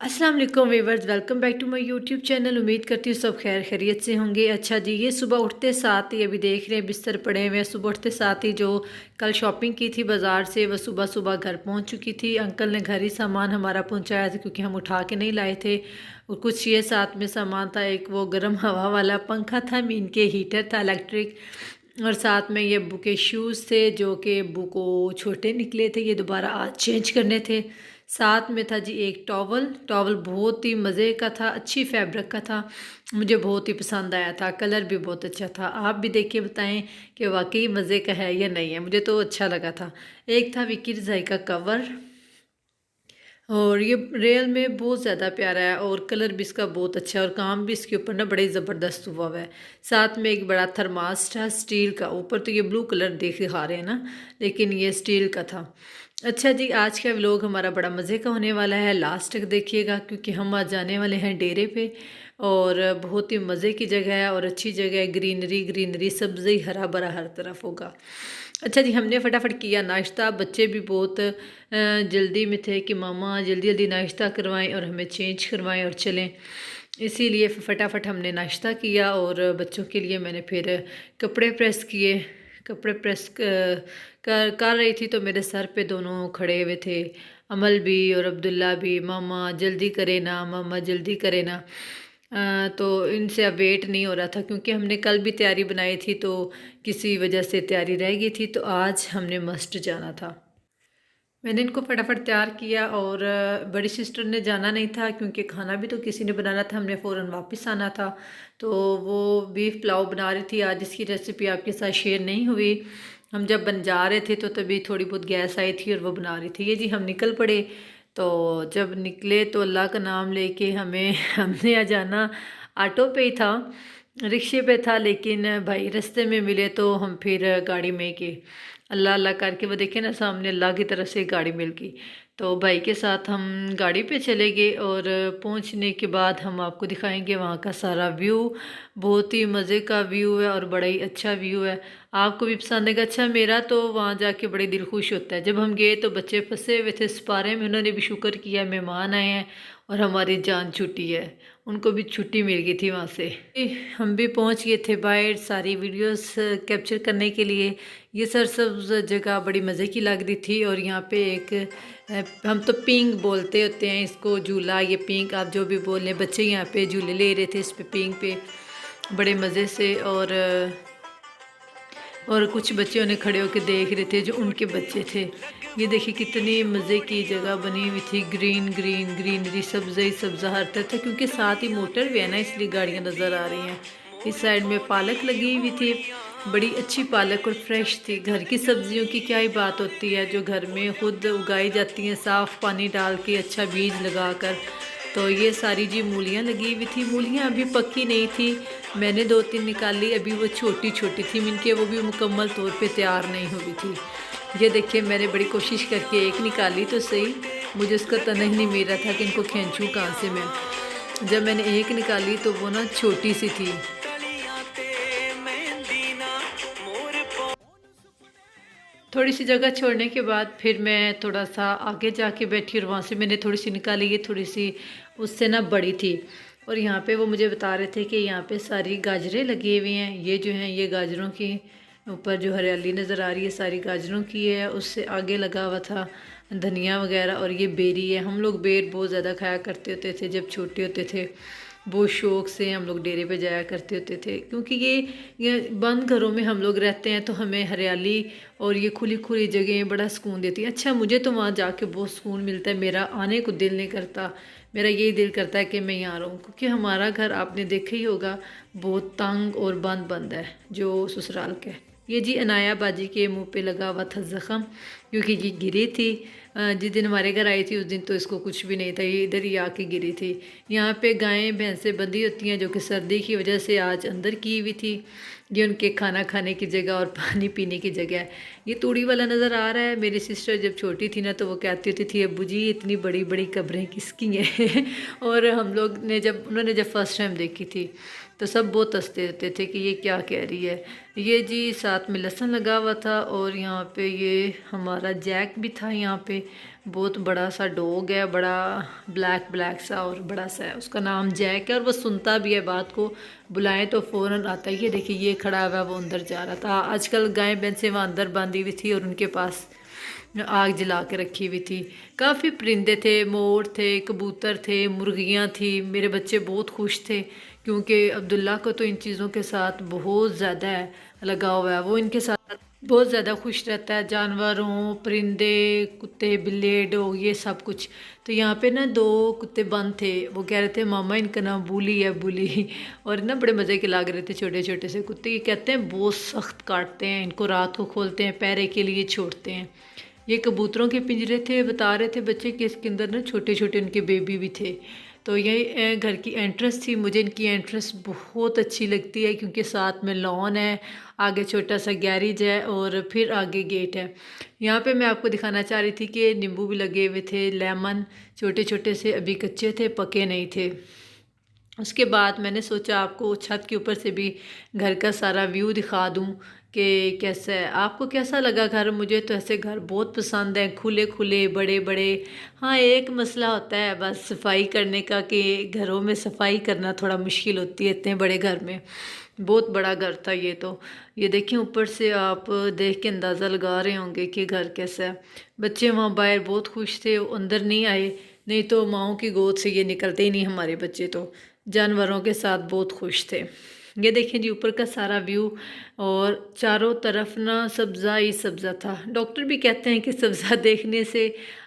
अस्सलाम वालेकुम viewers, welcome back to my YouTube channel. उम्मीद करती हूँ सब खैर खैरियत से होंगे। अच्छा जी, ये सुबह उठते साथ ही अभी देख रहे हैं बिस्तर पड़े हुए हैं। सुबह उठते साथ ही जो कल शॉपिंग की थी बाज़ार से, वह सुबह सुबह घर पहुँच चुकी थी। अंकल ने घर ही सामान हमारा पहुँचाया था क्योंकि हम उठा के नहीं लाए थे। और कुछ ये साथ में सामान था, एक वो गर्म हवा वाला पंखा था, मीन के हीटर था इलेक्ट्रिक, और साथ में ये अब्बू के शूज़ थे जो कि अब्बू को छोटे निकले थे, ये दोबारा आज चेंज करने थे। साथ में था जी एक टॉवल। टॉवल बहुत ही मज़े का था, अच्छी फैब्रिक का था, मुझे बहुत ही पसंद आया था, कलर भी बहुत अच्छा था। आप भी देख के बताएं कि वाकई मज़े का है या नहीं है, मुझे तो अच्छा लगा था। एक था विक्की रज़ाई का कवर, और ये रियल में बहुत ज़्यादा प्यारा है और कलर भी इसका बहुत अच्छा है और काम भी इसके ऊपर ना बड़े ज़बरदस्त हुआ हुआ है। साथ में एक बड़ा थर्मास था स्टील का, ऊपर तो ये ब्लू कलर दिखा रहे हैं ना, लेकिन ये स्टील का था। अच्छा जी, आज का व्लॉग हमारा बड़ा मज़े का होने वाला है, लास्ट तक देखिएगा क्योंकि हम आज जाने वाले हैं डेरे पे और बहुत ही मज़े की जगह है और अच्छी जगह है। ग्रीनरी ग्रीनरी, सब्ज़ी, हरा भरा हर तरफ होगा। अच्छा जी, हमने फटाफट किया नाश्ता। बच्चे भी बहुत जल्दी में थे कि मामा जल्दी जल्दी नाश्ता करवाएं और हमें चेंज करवाएं और चलें, इसीलिए फटाफट हमने नाश्ता किया और बच्चों के लिए मैंने फिर कपड़े प्रेस किए। कपड़े प्रेस कर रही थी तो मेरे सर पे दोनों खड़े हुए थे, अमल भी और अब्दुल्ला भी, मामा जल्दी करे ना, मामा जल्दी करे ना। तो इनसे अब वेट नहीं हो रहा था क्योंकि हमने कल भी तैयारी बनाई थी तो किसी वजह से तैयारी रह गई थी, तो आज हमने मस्ट जाना था। मैंने इनको फटाफट तैयार किया और बड़ी सिस्टर ने जाना नहीं था क्योंकि खाना भी तो किसी ने बनाना था, हमने फ़ौरन वापस आना था। तो वो बीफ पुलाव बना रही थी, आज इसकी रेसिपी आपके साथ शेयर नहीं हुई। हम जब बन जा रहे थे तो तभी थोड़ी बहुत गैस आई थी और वो बना रही थी। ये जी हम निकल पड़े। तो जब निकले तो अल्लाह का नाम लेके हमें हमने आ जाना ऑटो पे ही था, रिक्शे पे था, लेकिन भाई रास्ते में मिले तो हम फिर गाड़ी में गए। अल्लाह अल्लाह करके वो देखे ना सामने अल्लाह की तरफ से गाड़ी मिल गई, तो भाई के साथ हम गाड़ी पे चले गए और पहुंचने के बाद हम आपको दिखाएंगे वहाँ का सारा व्यू। बहुत ही मज़े का व्यू है और बड़ा ही अच्छा व्यू है, आपको भी पसंद आएगा। अच्छा, मेरा तो वहाँ जाके बड़ी दिल खुश होता है। जब हम गए तो बच्चे फंसे हुए थे सपारे में, उन्होंने भी शुक्र किया मेहमान आए हैं और हमारी जान छुट्टी है, उनको भी छुट्टी मिल गई थी वहाँ से। हम भी पहुँच गए थे बाहर सारी वीडियोस कैप्चर करने के लिए। ये सरसब्ज जगह बड़ी मज़े की लग रही थी और यहाँ पे एक हम तो पिंग बोलते होते हैं इसको, झूला, ये पिंग आप जो भी बोल रहे, बच्चे यहाँ पे झूले ले रहे थे इस पे पिंग पे बड़े मज़े से। और कुछ बच्चे उन्हें खड़े होकर देख रहे थे जो उनके बच्चे थे। ये देखिए कितनी मज़े की जगह बनी हुई थी, ग्रीन ग्रीन ग्रीनरी, सब्ज़ी सब्ज़ा हर तरह था क्योंकि साथ ही मोटर भी है ना, इसलिए गाड़ियाँ नज़र आ रही हैं। इस साइड में पालक लगी हुई थी, बड़ी अच्छी पालक और फ्रेश थी। घर की सब्जियों की क्या ही बात होती है जो घर में खुद उगाई जाती हैं, साफ़ पानी डाल के अच्छा बीज लगा कर। तो ये सारी जी मूलियाँ लगी हुई थी। मूलियाँ अभी पक्की नहीं थी, मैंने 2-3 निकाली, अभी वो छोटी छोटी थी मिनके, वो भी मुकम्मल तौर पे तैयार नहीं हुई थी। ये देखिए मैंने बड़ी कोशिश करके एक निकाली तो सही, मुझे उसका तना ही नहीं मिल रहा था कि इनको खींचूँ कहाँ से मैं। जब मैंने एक निकाली तो वो ना छोटी सी थी। थोड़ी सी जगह छोड़ने के बाद फिर मैं थोड़ा सा आगे जाके बैठी और वहाँ से मैंने थोड़ी सी निकाली, ये थोड़ी सी उससे ना बड़ी थी। और यहाँ पे वो मुझे बता रहे थे कि यहाँ पे सारी गाजरें लगी हुई हैं, ये जो हैं ये गाजरों की ऊपर जो हरियाली नज़र आ रही है सारी गाजरों की है। उससे आगे लगा हुआ था धनिया वगैरह और ये बेरी है। हम लोग बेर बहुत ज़्यादा खाया करते होते थे जब छोटे होते थे, बहुत शौक़ से हम लोग डेरे पे जाया करते होते थे क्योंकि ये बंद घरों में हम लोग रहते हैं तो हमें हरियाली और ये खुली खुली जगह बड़ा सुकून देती है। अच्छा, मुझे तो वहाँ जाके बहुत सुकून मिलता है, मेरा आने को दिल नहीं करता, मेरा यही दिल करता है कि मैं यहाँ रहूँ क्योंकि हमारा घर आपने देखा ही होगा बहुत तंग और बंद बंद है जो ससुराल के। ये जी अनाया बाजी के मुंह पे लगा हुआ था ज़ख़म क्योंकि ये गिरी थी जिस दिन हमारे घर आई थी उस दिन तो इसको कुछ भी नहीं था, ये इधर ही आके गिरी थी। यहाँ पे गायें भैंसें बंधी होती हैं जो कि सर्दी की वजह से आज अंदर की हुई थी। ये उनके खाना खाने की जगह और पानी पीने की जगह है। ये तूड़ी वाला नज़र आ रहा है। मेरी सिस्टर जब छोटी थी ना तो वो कहती होती थी अब्बू जी इतनी बड़ी बड़ी कब्रें किसकी हैं और हम लोग ने उन्होंने जब फर्स्ट टाइम देखी थी तो सब बहुत हंसते रहते थे कि ये क्या कह रही है। ये जी साथ में लहसुन लगा हुआ था और यहाँ पे ये हमारा हमारा जैक भी था यहाँ पे। बहुत बड़ा सा डॉग है, बड़ा ब्लैक ब्लैक सा और बड़ा सा है, उसका नाम जैक है और वो सुनता भी है बात को, बुलाएं तो फ़ौरन आता है। ये देखिए ये खड़ा हुआ है, वो अंदर जा रहा था। आजकल गाय भैंसें वहाँ अंदर बांधी हुई थी और उनके पास आग जला के रखी हुई थी। काफ़ी परिंदे थे, मोर थे, कबूतर थे, मुर्गियाँ थी। मेरे बच्चे बहुत खुश थे क्योंकि अब्दुल्ला को तो इन चीज़ों के साथ बहुत ज़्यादा लगाव है, वो इनके साथ बहुत ज़्यादा खुश रहता है। जानवरों, परिंदे, कुत्ते, बिल्ली, डॉग, ये सब कुछ। तो यहाँ पे ना 2 कुत्ते बंद थे, वो कह रहे थे मामा इनका नाम बुली है, बुली। और ना बड़े मज़े के लग रहे थे, छोटे छोटे से कुत्ते। ये कहते हैं बहुत सख्त काटते हैं, इनको रात को खोलते हैं, पैरे के लिए छोड़ते हैं। ये कबूतरों के पिंजरे थे, बता रहे थे बच्चे कि इसके अंदर ना छोटे छोटे उनके बेबी भी थे। तो ये घर की एंट्रेंस थी। मुझे इनकी एंट्रेंस बहुत अच्छी लगती है क्योंकि साथ में लॉन है, आगे छोटा सा गैरेज है और फिर आगे गेट है। यहाँ पे मैं आपको दिखाना चाह रही थी कि नींबू भी लगे हुए थे, लेमन छोटे छोटे से, अभी कच्चे थे, पके नहीं थे। उसके बाद मैंने सोचा आपको छत के ऊपर से भी घर का सारा व्यू दिखा दूं कि कैसा है, आपको कैसा लगा घर। मुझे तो ऐसे घर बहुत पसंद है, खुले खुले, बड़े बड़े। हाँ, एक मसला होता है बस सफाई करने का कि घरों में सफाई करना थोड़ा मुश्किल होती है इतने बड़े घर में। बहुत बड़ा घर था ये तो। ये देखिए ऊपर से आप देख के अंदाज़ा लगा रहे होंगे कि घर कैसा है। बच्चे वहाँ बाहर बहुत खुश थे, वो अंदर नहीं आए, नहीं तो माओ की गोद से ये निकलते ही नहीं हमारे बच्चे तो। जानवरों के साथ बहुत खुश थे। ये देखिए जी ऊपर का सारा व्यू, और चारों तरफ ना सब्ज़ा ही सब्ज़ा था। डॉक्टर भी कहते हैं कि सब्ज़ा देखने से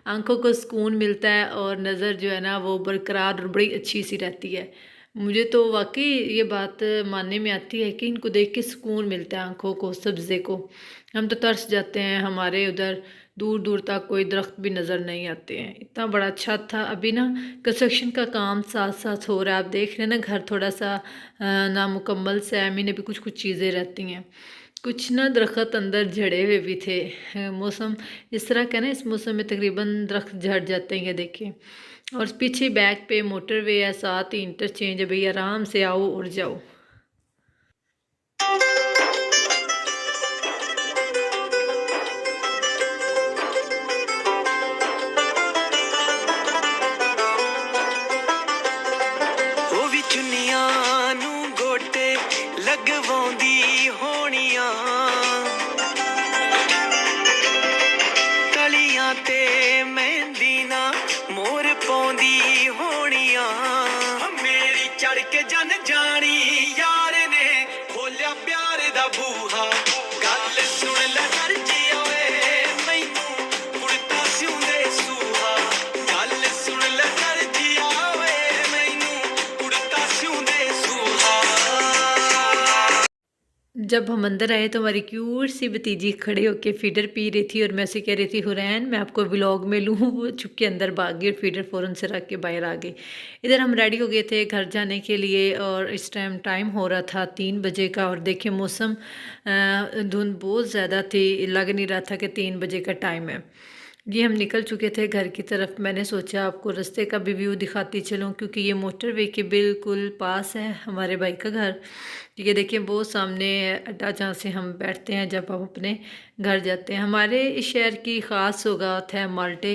आंखों को सुकून मिलता है और नज़र जो है ना वो बरकरार और बड़ी अच्छी सी रहती है। मुझे तो वाकई ये बात मानने में आती है कि इनको देख के सुकून मिलता है आंखों को, सब्ज़े को। हम तो तरस जाते हैं, हमारे उधर दूर दूर तक कोई दरख्त भी नज़र नहीं आते हैं। इतना बड़ा अच्छा था। अभी ना कंस्ट्रक्शन का काम साथ साथ हो रहा है, आप देख रहे हैं ना घर थोड़ा सा नामुकम्मल सा है। मीन अभी कुछ कुछ चीज़ें रहती हैं, कुछ ना दरख्त अंदर झड़े हुए भी थे। मौसम इस तरह का ना, इस मौसम में तकरीबन दरख्त झड़ जाते हैं, ये देखिए। और पीछे बैक पे मोटरवे है, साथ ही इंटरचेंज है, भाई आराम से आओ और जाओ। ਉਹ ਵੀ ਚੁੰਨੀਆਂ ਨੂੰ ਗੋਟੇ ਲਗਵਾਉਂਦੀ ਹੋਣੀਆਂ, ਤਲੀਆਂ ਤੇ ਮਹਿੰਦੀ ਨਾ ਮੋਰ ਪਾਉਂਦੀ ਹੋਣੀਆਂ। ਮੇਰੀ ਚੜ ਕੇ ਜਨ ਜਾਣੀ ਯਾਰ ਨੇ ਖੋਲਿਆ ਪਿਆਰ ਦਾ ਬੂਹਾ, ਗੱਲ ਸੁਣ ਲੈ ਦਰਜੀ ਓਏ ਮੈਨੂੰ ਕੁੜਤਾ ਸਿਉਂਦੇ ਸੂਹਾ, ਗੱਲ ਸੁਣ ਲੈ ਦਰਜੀ ਓਏ ਮੈਨੂੰ ਕੁੜਤਾ ਸਿਉਂਦੇ ਸੂਹਾ। जब हम अंदर आए तो हमारी क्यूट सी भतीजी खड़े होके फीडर पी रही थी और मैं उसे कह रही थी हुरैन मैं आपको व्लॉग में लूँ। वो छुप के अंदर भाग गई और फीडर फ़ौरन से रख के बाहर आ गई। इधर हम रेडी हो गए थे घर जाने के लिए और इस टाइम हो रहा था 3 बजे का। और देखिए मौसम धुंध बहुत ज़्यादा थी, लग नहीं रहा था कि 3 बजे का टाइम है। ये हम निकल चुके थे घर की तरफ। मैंने सोचा आपको रास्ते का भी व्यू दिखाती चलूँ क्योंकि ये मोटरवे के बिल्कुल पास है हमारे भाई का घर। ये देखिए बहुत सामने अड्डा जहाँ से हम बैठते हैं जब हम अपने घर जाते हैं। हमारे इस शहर की ख़ास सौगात है माल्टे,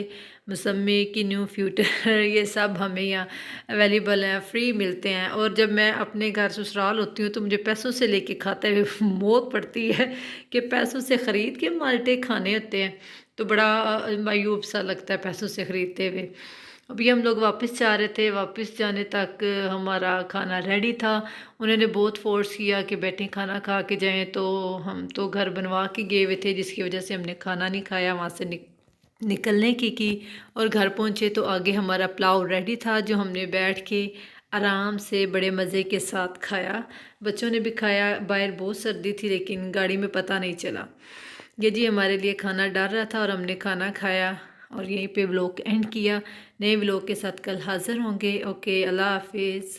मौसमी, किन्नू, फ्यूटर ये सब हमें यहाँ अवेलेबल हैं, फ्री मिलते हैं। और जब मैं अपने घर ससुराल होती हूँ तो मुझे पैसों से लेके खाते हुए मौत पड़ती है कि पैसों से ख़रीद के माल्टे खाने होते हैं, तो बड़ा मायूब सा लगता है पैसों से ख़रीदते हुए। अभी हम लोग वापस जा रहे थे, वापस जाने तक हमारा खाना रेडी था। उन्होंने बहुत फोर्स किया कि बेटे खाना खा के जाएं, तो हम तो घर बनवा के गए हुए थे जिसकी वजह से हमने खाना नहीं खाया। वहाँ से निकलने की और घर पहुँचे तो आगे हमारा पुलाव रेडी था जो हमने बैठ के आराम से बड़े मज़े के साथ खाया। बच्चों ने भी खाया, बाहर बहुत सर्दी थी लेकिन गाड़ी में पता नहीं चला। ये जी हमारे लिए खाना डाल रहा था और हमने खाना खाया और यहीं पे व्लॉग एंड किया। नए व्लॉग के साथ कल हाज़िर होंगे। ओके, अल्लाह हाफिज़।